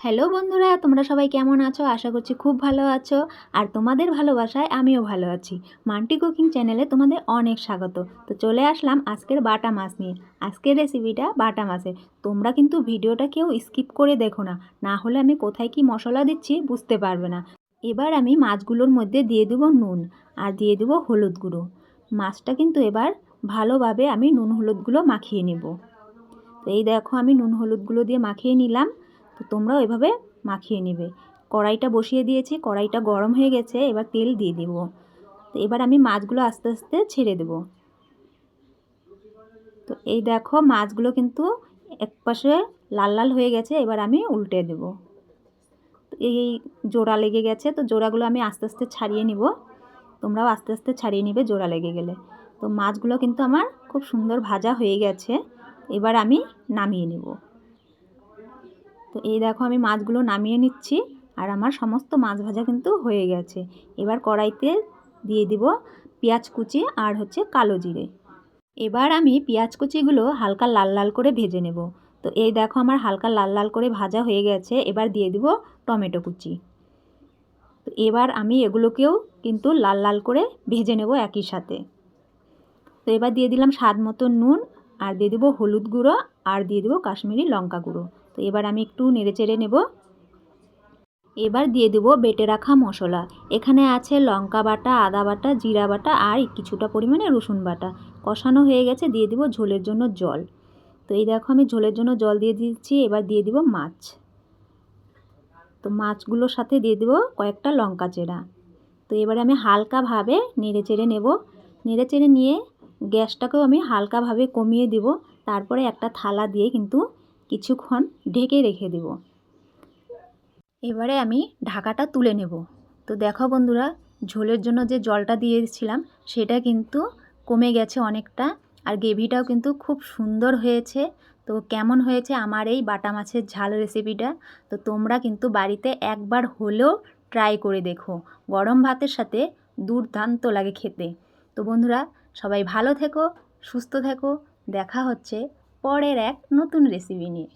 Hello বন্ধুরা, তোমরা সবাই কেমন আছো? আশা করছি খুব ভালো আছো। আর তোমাদের ভালোবাসায় আমিও ভালো আছি। মান্টি কুকিং চ্যানেলে তোমাদের অনেক স্বাগত। তো চলে আসলাম আজকের বাটা মাছ নিয়ে। আজকের রেসিপিটা বাটা মাছের। তোমরা কিন্তু ভিডিওটা কেউ স্কিপ করে দেখো না, না হলে আমি কোথায় কি মশলা দিচ্ছি বুঝতে পারবে না। এবার আমি মাছগুলোর মধ্যে দিয়ে দেবো নুন আর দিয়ে দেবো হলুদ গুঁড়ো। মাছটা কিন্তু এবার ভালোভাবে আমি নুন হলুদগুলো মাখিয়ে নেব। তো এই দেখো আমি নুন হলুদগুলো দিয়ে মাখিয়ে নিলাম। তো তোমরাও এভাবে মাখিয়ে নেবে। কড়াইটা বসিয়ে দিয়েছি, কড়াইটা গরম হয়ে গেছে, এবার তেল দিয়ে দেব। তো এবার আমি মাছগুলো আস্তে আস্তে ছেড়ে দেব। তো এই দেখো মাছগুলো কিন্তু একপাশে লাল লাল হয়ে গেছে, এবার আমি উল্টে দেব। তো এই জোড়া লেগে গেছে, তো জোড়াগুলো আমি আস্তে আস্তে ছাড়িয়ে নিব। তোমরাও আস্তে আস্তে ছাড়িয়ে নিবে জোড়া লেগে গেলে। তো মাছগুলো কিন্তু আমার খুব সুন্দর ভাজা হয়ে গেছে, এবার আমি নামিয়ে নেব। তো এই দেখো আমি মাছগুলো নামিয়ে নিচ্ছি, আর আমার সমস্ত মাছ ভাজা কিন্তু হয়ে গেছে। এবার কড়াইতে দিয়ে দিব পেঁয়াজ কুচি আর কালো জিরে। এবার আমি পেঁয়াজ কুচিগুলো হালকা লাল লাল করে ভেজে নেব। তো এই দেখো আমার হালকা লাল লাল করে ভাজা হয়ে গেছে, এবার দিয়ে দিব টমেটো কুচি। তো এবার আমি এগুলোকেও কিন্তু লাল লাল করে ভেজে নেব একই সাথে। তো এবার দিয়ে দিলাম স্বাদ মতো নুন, আর দিয়ে দেবো হলুদ গুঁড়ো, আর দিয়ে দেবো কাশ্মীরি লঙ্কা গুঁড়ো। তো এবার আমি একটু নেড়েচেড়ে নেব। এবার দিয়ে দেবো বেটে রাখা মশলা। এখানে আছে লঙ্কা বাটা, আদা বাটা, জিরা বাটা আর কিছুটা পরিমাণে রসুন বাটা। কষানো হয়ে গেছে, দিয়ে দিব ঝোলের জন্য জল। তো এই দেখো আমি ঝোলের জন্য জল দিয়ে দিচ্ছি। এবার দিয়ে দিব মাছ। তো মাছগুলোর সাথে দিয়ে দেবো কয়েকটা লঙ্কা চেরা। তো এবারে আমি হালকাভাবে নেড়েচেড়ে নেব। নেড়েচেড়ে নিয়ে গ্যাসটাকেও আমি হালকাভাবে কমিয়ে দেব। তারপরে একটা থালা দিয়ে কিন্তু কিছুক্ষণ ঢেকে রেখে দেব। এবারে আমি ঢাকাটা তুলে নেব। তো দেখো বন্ধুরা, ঝোলের জন্য যে জলটা দিয়েছিলাম সেটা কিন্তু কমে গেছে অনেকটা, আর গ্রেভিটাও কিন্তু খুব সুন্দর হয়েছে। তো কেমন হয়েছে আমার এই বাটা মাছের ঝাল রেসিপিটা? তো তোমরা কিন্তু বাড়িতে একবার হলেও ট্রাই করে দেখো। গরম ভাতের সাথে দুর্দান্ত লাগে খেতে। তো বন্ধুরা, সবাই ভালো থেকো, সুস্থ থেকো। দেখা হচ্ছে পরের এক নতুন রেসিপি নিয়ে।